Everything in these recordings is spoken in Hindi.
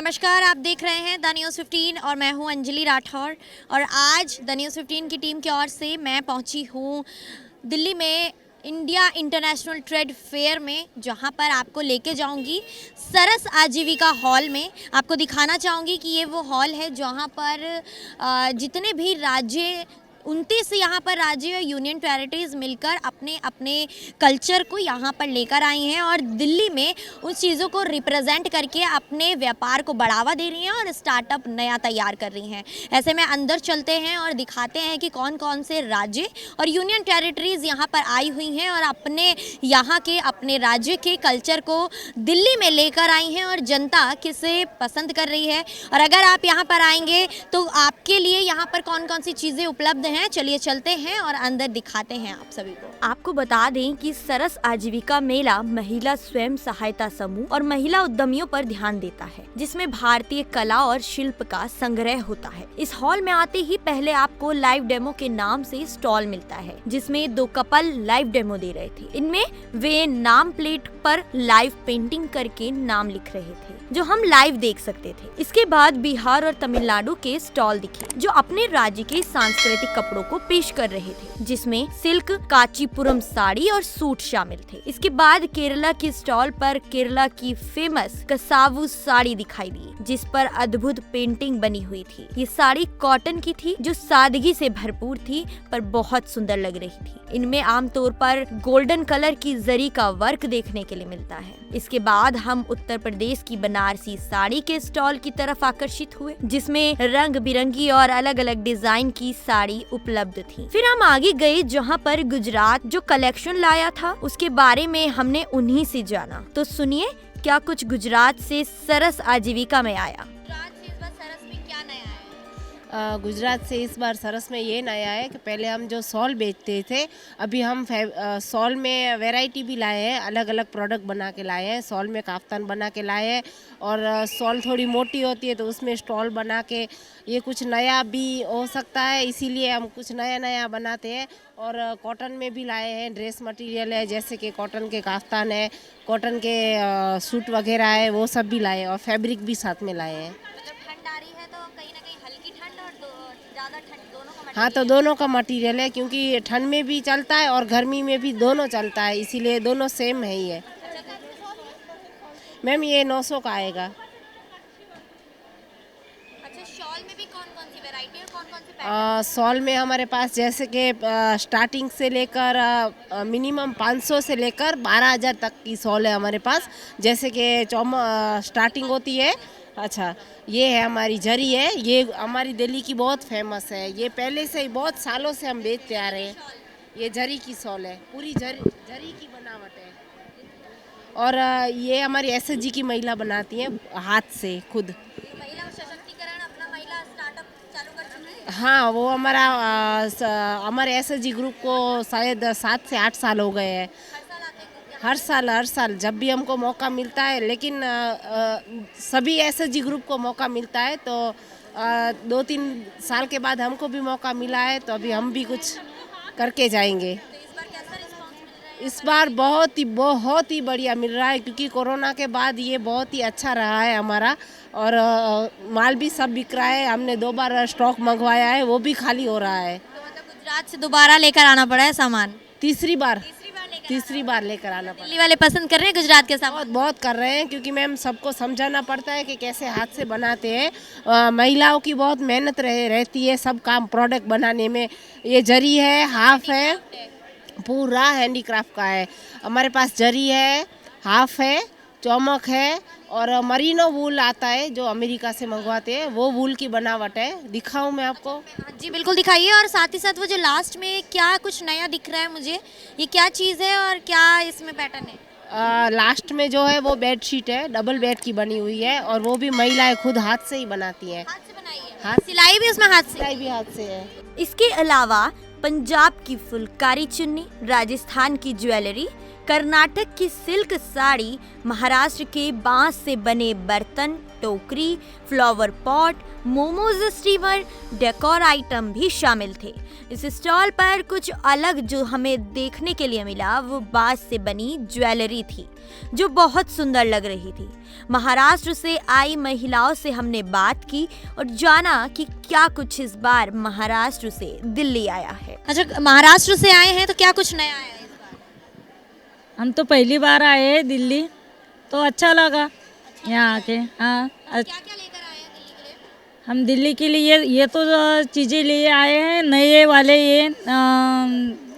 नमस्कार, आप देख रहे हैं द न्यूज़ 15 और मैं हूं अंजलि राठौर। और आज द न्यूज़ 15 की टीम की ओर से मैं पहुंची हूं दिल्ली में इंडिया इंटरनेशनल ट्रेड फेयर में, जहां पर आपको लेके जाऊंगी सरस आजीविका हॉल में। आपको दिखाना चाहूँगी कि ये वो हॉल है जहां पर जितने भी राज्य 29 यहाँ पर राज्य यूनियन टेरिटरीज़ मिलकर अपने अपने कल्चर को यहाँ पर लेकर आई हैं और दिल्ली में उस चीज़ों को रिप्रेजेंट करके अपने व्यापार को बढ़ावा दे रही हैं और स्टार्टअप नया तैयार कर रही हैं। ऐसे में अंदर चलते हैं और दिखाते हैं कि कौन कौन से राज्य और यूनियन टेरिटरीज़ यहाँ पर आई हुई हैं और अपने यहाँ के अपने राज्य के कल्चर को दिल्ली में लेकर आई हैं और जनता किसे पसंद कर रही है। और अगर आप यहाँ पर आएंगे तो आपके लिए यहाँ पर कौन कौन सी चीज़ें उपलब्ध हैं, चलिए चलते हैं और अंदर दिखाते हैं आप सभी को। आपको बता दें कि सरस आजीविका मेला महिला स्वयं सहायता समूह और महिला उद्यमियों पर ध्यान देता है, जिसमें भारतीय कला और शिल्प का संग्रह होता है। इस हॉल में आते ही पहले आपको लाइव डेमो के नाम से स्टॉल मिलता है, जिसमें 2 कपल लाइव डेमो दे रहे थे। इनमें वे नाम प्लेट पर लाइव पेंटिंग करके नाम लिख रहे थे, जो हम लाइव देख सकते थे। इसके बाद बिहार और तमिलनाडु के स्टॉल दिखे, जो अपने राज्य के सांस्कृतिक कपड़ों को पेश कर रहे थे, जिसमें सिल्क, कांचीपुरम साड़ी और सूट शामिल थे। इसके बाद केरला के स्टॉल पर केरला की फेमस कसावू साड़ी दिखाई दी, जिस पर अद्भुत पेंटिंग बनी हुई थी। ये साड़ी कॉटन की थी, जो सादगी से भरपूर थी पर बहुत सुंदर लग रही थी। इनमें आमतौर पर गोल्डन कलर की जरी का वर्क देखने के लिए मिलता है। इसके बाद हम उत्तर प्रदेश की बनारसी साड़ी के स्टॉल की तरफ आकर्षित हुए, जिसमें रंग बिरंगी और अलग अलग डिजाइन की साड़ी उपलब्ध थी। फिर हम आगे गए, जहां पर गुजरात जो कलेक्शन लाया था उसके बारे में हमने उन्हीं से जाना। तो सुनिए क्या कुछ गुजरात से सरस आजीविका में आया। गुजरात से इस बार सरस में ये नया है कि पहले हम जो सॉल बेचते थे, अभी हम सॉल में वैरायटी भी लाए हैं, अलग अलग प्रोडक्ट बना के लाए हैं। सॉल में काफ्तान बना के लाए हैं और सॉल थोड़ी मोटी होती है तो उसमें स्टॉल बना के ये कुछ नया भी हो सकता है, इसीलिए हम कुछ नया नया बनाते हैं। और कॉटन में भी लाए हैं, ड्रेस मटेरियल है, जैसे कि कॉटन के काफ्तान है, कॉटन के सूट वगैरह है, वो सब भी लाए हैं और फैब्रिक भी साथ में लाए हैं। हाँ, तो दोनों का मटेरियल है, क्योंकि ठंड में भी चलता है और गर्मी में भी दोनों चलता है, इसीलिए दोनों सेम है ही है। मैम ये 900 का आएगा। अच्छा, शॉल में भी कौन कौन सी वैरायटी और कौन कौन से पैटर्न? शॉल में हमारे पास जैसे कि स्टार्टिंग से लेकर मिनिमम 500 से लेकर 12,000 तक की शॉल है हमारे पास। जैसे कि स्टार्टिंग होती है। अच्छा, ये है हमारी जरी है, ये हमारी दिल्ली की बहुत फेमस है, ये पहले से ही बहुत सालों से हम बेचते आ रहे हैं। ये जरी की शॉल है, पूरी जरी की बनावट है। और ये हमारी एसएचजी की महिला बनाती हैं हाथ से खुद। महिला सशक्तिकरण अपना महिला स्टार्टअप चालू कर चुकी है। हाँ, वो हमारे एसएचजी ग्रुप को शायद 7 से 8 साल हो गए हैं। हर साल जब भी हमको मौका मिलता है, लेकिन सभी एसएचजी ग्रुप को मौका मिलता है, तो 2-3 साल के बाद हमको भी मौका मिला है, तो अभी हम भी कुछ करके जाएंगे। तो इस बार कैसा रिस्पांस मिल रहा है? इस बार बहुत ही बढ़िया मिल रहा है, क्योंकि कोरोना के बाद ये बहुत ही अच्छा रहा है हमारा। और माल भी सब बिक रहा है, हमने 2 बार स्टॉक मंगवाया है, वो भी खाली हो रहा है। तो मतलब गुजरात से दोबारा लेकर आना पड़ा है सामान? तीसरी बार लेकर आना पड़ा। दिल्ली वाले पसंद कर रहे हैं गुजरात के सामान? बहुत कर रहे हैं, क्योंकि मैम सबको समझाना पड़ता है कि कैसे हाथ से बनाते हैं। महिलाओं की बहुत मेहनत रहती है सब काम प्रोडक्ट बनाने में। ये जरी है, हाफ है, पूरा हैंडीक्राफ्ट का है। हमारे पास जरी है, हाफ है, चौमक है और मरीनो वूल आता है जो अमेरिका से मंगवाते हैं, वो वूल की बनावट है। दिखाऊं मैं आपको? हाँ जी, बिल्कुल दिखाइए। और साथ ही साथ वो जो लास्ट में क्या कुछ नया दिख रहा है मुझे, ये क्या चीज़ है और क्या इसमें पैटर्न है? लास्ट में जो है वो बेडशीट है, डबल बेड की बनी हुई है, और वो भी महिलाएं खुद हाथ से ही बनाती हैं। हाथ से बनाई है? हाथ सिलाई भी उसमें हाथ से? सिलाई भी हाथ से है। इसके अलावा पंजाब की फुलकारी चुन्नी, राजस्थान की ज्वेलरी, कर्नाटक की सिल्क साड़ी, महाराष्ट्र के बांस से बने बर्तन, टोकरी, flower pot, momos steamer, decor item भी शामिल थे। इस स्टॉल पर कुछ अलग जो हमें देखने के लिए मिला वो बांस से बनी ज्वेलरी थी जो बहुत सुंदर लग रही थी। महाराष्ट्र से आई महिलाओं से हमने बात की और जाना कि क्या कुछ इस बार महाराष्ट्र से दिल्ली आया है। अच्छा, महाराष्ट्र से आए हैं तो क्या कुछ नया आया है इस बार? हम तो पहली बार आए हैं दिल्ली, तो अच्छा लगा यहाँ आके। हाँ, क्या क्या लेकर आए हैं दिल्ली के लिए? हम दिल्ली के लिए ये तो चीज़ें ले आए हैं, नए वाले ये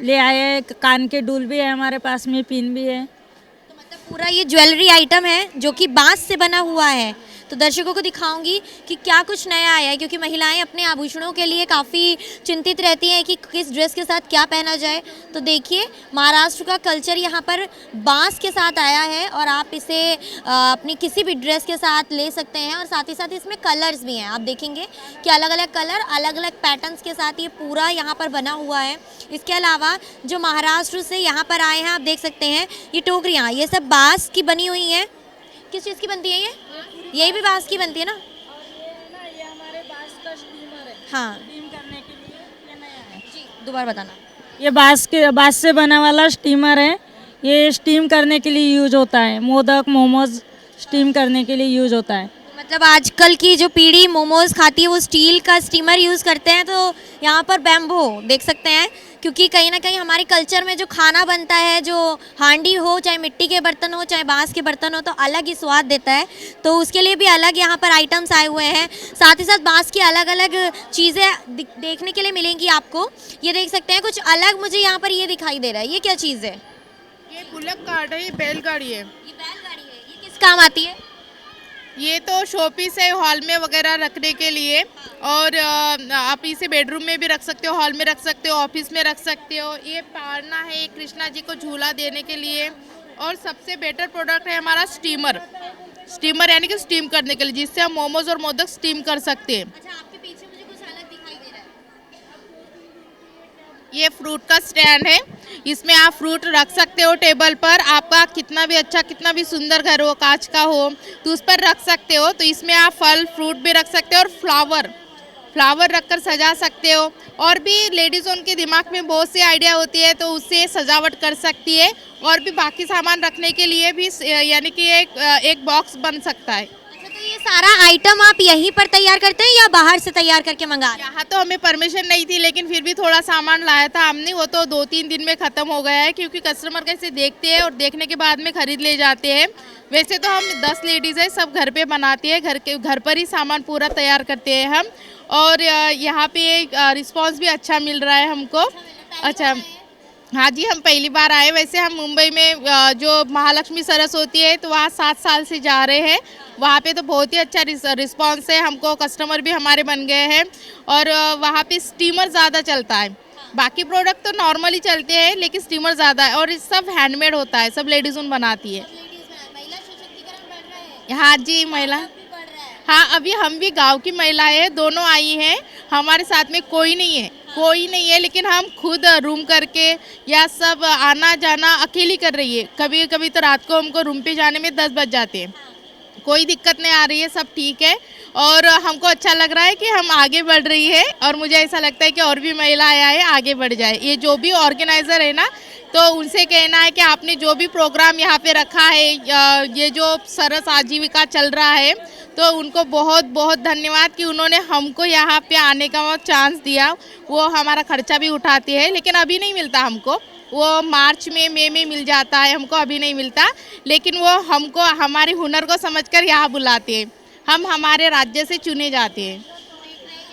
ले आए हैं। कान के डूल भी है हमारे पास में, पिन भी है। तो मतलब पूरा ये ज्वेलरी आइटम है जो कि बांस से बना हुआ है। तो दर्शकों को दिखाऊंगी कि क्या कुछ नया आया है, क्योंकि महिलाएं अपने आभूषणों के लिए काफ़ी चिंतित रहती हैं कि किस ड्रेस के साथ क्या पहना जाए। तो देखिए, महाराष्ट्र का कल्चर यहाँ पर बांस के साथ आया है और आप इसे अपनी किसी भी ड्रेस के साथ ले सकते हैं। और साथ ही साथ इसमें कलर्स भी हैं, आप देखेंगे कि अलग अलग कलर, अलग अलग पैटर्न्स के साथ ये पूरा यहाँ पर बना हुआ है। इसके अलावा जो महाराष्ट्र से यहाँ पर आए हैं, आप देख सकते हैं ये टोकरियाँ, ये सब बांस की बनी हुई हैं। किस चीज़ की बनती है ये? यही भी बांस की बनती है ना? ये हमारे बांस का स्टीमर है। हाँ स्टीम करने के लिए ये नया है। जी, दोबारा बताना। ये बांस से बना वाला स्टीमर है। ये स्टीम करने के लिए यूज होता है। मोदक, मोमोज स्टीम करने के लिए यूज होता है। मतलब आजकल की जो पीढ़ी मोमोज खाती है वो स्टील का स्टीमर यूज़ करते हैं, तो यहाँ पर बैम्बू देख सकते हैं, क्योंकि कहीं ना कहीं हमारे कल्चर में जो खाना बनता है, जो हांडी हो, चाहे मिट्टी के बर्तन हो, चाहे बांस के बर्तन हो, तो अलग ही स्वाद देता है। तो उसके लिए भी अलग यहाँ पर आइटम्स आए हुए हैं। साथ ही साथ बांस की अलग अलग चीज़ें देखने के लिए मिलेंगी आपको। ये देख सकते हैं कुछ अलग, मुझे यहाँ पर ये दिखाई दे रहा है। ये क्या चीज़ है? ये बुलक कार्ट है, ये बैलगाड़ी है। ये बैलगाड़ी है। ये किस काम आती है? ये तो शोपीस है हॉल में वगैरह रखने के लिए, और आप इसे बेडरूम में भी रख सकते हो, हॉल में रख सकते हो, ऑफिस में रख सकते हो। ये पारना है कृष्णा जी को झूला देने के लिए। और सबसे बेटर प्रोडक्ट है हमारा स्टीमर। स्टीमर यानी कि स्टीम करने के लिए, जिससे हम मोमोज और मोदक स्टीम कर सकते हैं। अच्छा, आपके पीछे मुझे कुछ अलग दिखाई दे रहा है। ये फ्रूट का स्टैंड है, इसमें आप फ्रूट रख सकते हो टेबल पर। आपका कितना भी अच्छा, कितना भी सुंदर घर हो, कांच का हो, तो उस पर रख सकते हो। तो इसमें आप फल फ्रूट भी रख सकते हो और फ्लावर रखकर सजा सकते हो। और भी लेडीज़ों के दिमाग में बहुत सी आइडिया होती है, तो उससे सजावट कर सकती है। और भी बाकी सामान रखने के लिए भी यानी कि एक बॉक्स बन सकता है। अच्छा, तो ये सारा आइटम आप यहीं पर तैयार करते हैं या बाहर से तैयार करके मंगा रहे हैं? यहाँ तो हमें परमिशन नहीं थी, लेकिन फिर भी थोड़ा सामान लाया था हमने। वो तो 2-3 दिन में ख़त्म हो गया है, क्योंकि कस्टमर कैसे देखते हैं और देखने के बाद में ख़रीद ले जाते हैं। वैसे तो हम 10 लेडीज़ हैं, सब घर पे बनाती है, घर पर ही सामान पूरा तैयार करते हैं हम। और यहाँ पे रिस्पांस भी अच्छा मिल रहा है हमको। अच्छा, हाँ जी, हम पहली बार आए। वैसे हम मुंबई में जो महालक्ष्मी सरस होती है, तो वहाँ 7 साल से जा रहे हैं। वहाँ पे तो बहुत ही अच्छा रिस्पांस है हमको, कस्टमर भी हमारे बन गए हैं। और वहाँ पे स्टीमर ज़्यादा चलता है। बाकी प्रोडक्ट तो नॉर्मली चलते हैं, लेकिन स्टीमर ज़्यादा है। और ये सब हैंडमेड होता है, सब लेडीज़ उन बनाती है। हाँ जी, महिला, हाँ, अभी हम भी गांव की महिलाएं हैं, दोनों आई हैं। हमारे साथ में कोई नहीं है, लेकिन हम खुद रूम करके या सब आना जाना अकेली कर रही है। कभी कभी तो रात को हमको रूम पे जाने में 10 बज जाते हैं। कोई दिक्कत नहीं आ रही है, सब ठीक है। और हमको अच्छा लग रहा है कि हम आगे बढ़ रही है, और मुझे ऐसा लगता है कि और भी महिलाएं आए आगे बढ़ जाए। ये जो भी ऑर्गेनाइज़र है ना, तो उनसे कहना है कि आपने जो भी प्रोग्राम यहाँ पे रखा है, ये जो सरस आजीविका चल रहा है, तो उनको बहुत बहुत धन्यवाद कि उन्होंने हमको यहाँ पे आने का चांस दिया। वो हमारा खर्चा भी उठाती है, लेकिन अभी नहीं मिलता हमको। वो मार्च में, मई में मिल जाता है, हमको अभी नहीं मिलता। लेकिन वो हमको हमारे हुनर को समझकर यहाँ बुलाते हैं। हम हमारे राज्य से चुने जाते हैं।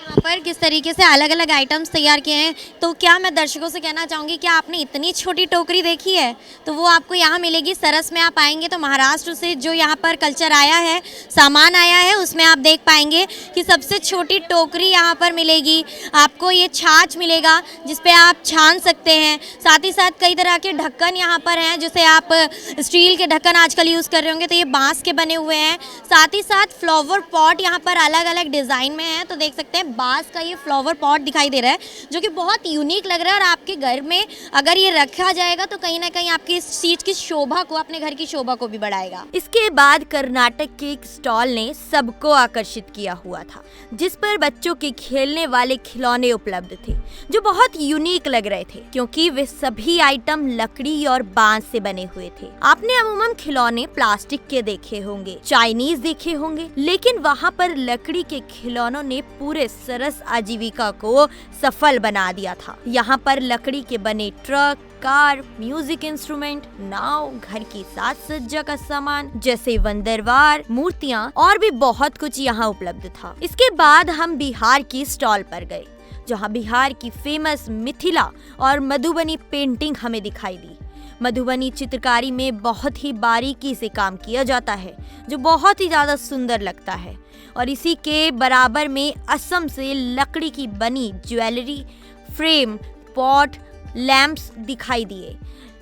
यहाँ पर किस तरीके से अलग अलग आइटम्स तैयार किए हैं। तो क्या मैं दर्शकों से कहना चाहूँगी कि आपने इतनी छोटी टोकरी देखी है, तो वो आपको यहाँ मिलेगी सरस में। आप आएंगे तो महाराष्ट्र से जो यहाँ पर कल्चर आया है, सामान आया है, उसमें आप देख पाएंगे कि सबसे छोटी टोकरी यहाँ पर मिलेगी। आपको ये छाछ मिलेगा जिस पे आप छान सकते हैं। साथ ही साथ कई तरह के ढक्कन यहाँ पर हैं, जैसे आप स्टील के ढक्कन आजकल यूज़ कर रहे होंगे, तो ये बाँस के बने हुए हैं। साथ ही साथ फ्लावर पॉट यहाँ पर अलग अलग डिज़ाइन में हैं, तो देख सकते हैं बांस का ये फ्लावर पॉट दिखाई दे रहा है जो कि बहुत यूनिक लग रहा है और आपके घर में अगर ये रखा जाएगा तो कहीं ना कहीं आपकी इस चीज की शोभा को, अपने घर की शोभा को भी बढ़ाएगा। इसके बाद कर्नाटक के एक स्टॉल ने सबको आकर्षित किया हुआ था जिस पर बच्चों के खेलने वाले खिलौने उपलब्ध थे जो बहुत यूनिक लग रहे थे क्योंकि वे सभी आइटम लकड़ी और बांस से बने हुए थे। आपने अमूमन खिलौने प्लास्टिक के देखे होंगे, चाइनीज देखे होंगे, लेकिन वहाँ पर लकड़ी के खिलौनों ने पूरे सरस आजीविका को सफल बना दिया था। यहाँ पर लकड़ी के बने ट्रक, कार, म्यूजिक इंस्ट्रूमेंट, नाव, घर की साज सज्जा का सामान जैसे वंदरवार, मूर्तियाँ और भी बहुत कुछ यहाँ उपलब्ध था। इसके बाद हम बिहार की स्टॉल पर गए जहाँ बिहार की फेमस मिथिला और मधुबनी पेंटिंग हमें दिखाई दी। मधुबनी चित्रकारी में बहुत ही बारीकी से काम किया जाता है जो बहुत ही ज्यादा सुंदर लगता है और इसी के बराबर में असम से लकड़ी की बनी ज्वेलरी, फ्रेम, पॉट, लैंप्स दिखाई दिए।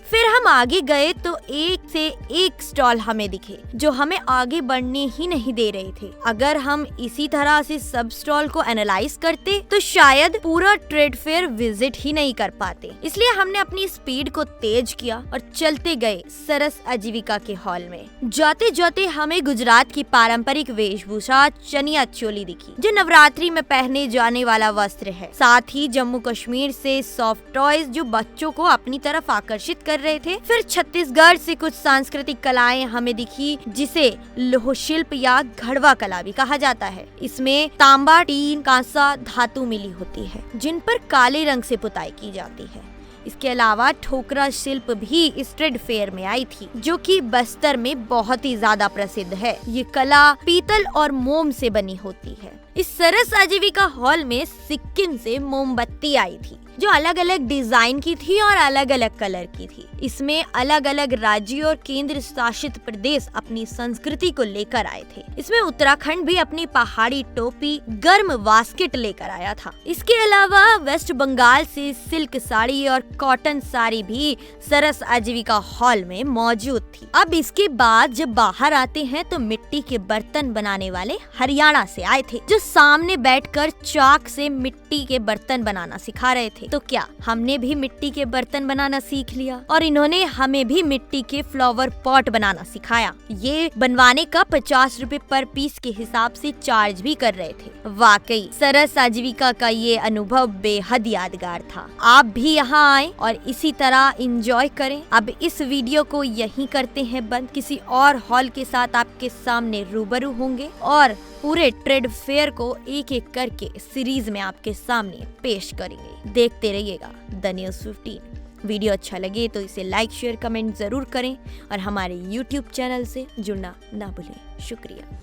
फिर हम आगे गए तो एक से एक स्टॉल हमें दिखे जो हमें आगे बढ़ने ही नहीं दे रहे थे। अगर हम इसी तरह से सब स्टॉल को एनालाइज करते तो शायद पूरा ट्रेड फेयर विजिट ही नहीं कर पाते। इसलिए हमने अपनी स्पीड को तेज किया और चलते गए सरस आजीविका के हॉल में। जाते जाते हमें गुजरात की पारंपरिक वेशभूषा चनिया चोली दिखी जो नवरात्रि में पहने जाने वाला वस्त्र है। साथ ही जम्मू कश्मीर से सॉफ्ट टॉयज जो बच्चों को अपनी तरफ आकर्षित कर रहे थे। फिर छत्तीसगढ़ से कुछ सांस्कृतिक कलाएं हमें दिखी जिसे लोह शिल्प या घड़वा कला भी कहा जाता है। इसमें तांबा, टीन, कांसा धातु मिली होती है जिन पर काले रंग से पुताई की जाती है। इसके अलावा ठोकरा शिल्प भी इस ट्रेड फेयर में आई थी जो कि बस्तर में बहुत ही ज्यादा प्रसिद्ध है। ये कला पीतल और मोम से बनी होती है। इस सरस आजीविका हॉल में सिक्किम से मोमबत्ती आई थी जो अलग अलग डिजाइन की थी और अलग अलग कलर की थी। इसमें अलग अलग राज्य और केंद्र शासित प्रदेश अपनी संस्कृति को लेकर आए थे। इसमें उत्तराखंड भी अपनी पहाड़ी टोपी, गर्म वास्केट लेकर आया था। इसके अलावा वेस्ट बंगाल से सिल्क साड़ी और कॉटन साड़ी भी सरस आजीविका हॉल में मौजूद थी। अब इसके बाद जब बाहर आते हैं तो मिट्टी के बर्तन बनाने वाले हरियाणा से आए थे जो सामने बैठकर चाक से मिट्टी के बर्तन बनाना सिखा रहे थे। तो क्या हमने भी मिट्टी के बर्तन बनाना सीख लिया और इन्होंने हमें भी मिट्टी के फ्लावर पॉट बनाना सिखाया। ये बनवाने का 50 रुपए पर पीस के हिसाब से चार्ज भी कर रहे थे। वाकई सरस आजीविका का ये अनुभव बेहद यादगार था। आप भी यहाँ आए और इसी तरह एंजॉय करें। अब इस वीडियो को यहीं करते हैं बंद। किसी और हॉल के साथ आपके सामने रूबरू होंगे और पूरे ट्रेड फेयर को एक एक करके सीरीज में आपके सामने पेश करेंगे। देखते रहिएगा द न्यूज़ 15। वीडियो अच्छा लगे तो इसे लाइक, शेयर, कमेंट जरूर करें और हमारे YouTube चैनल से जुड़ना ना भूलें। शुक्रिया।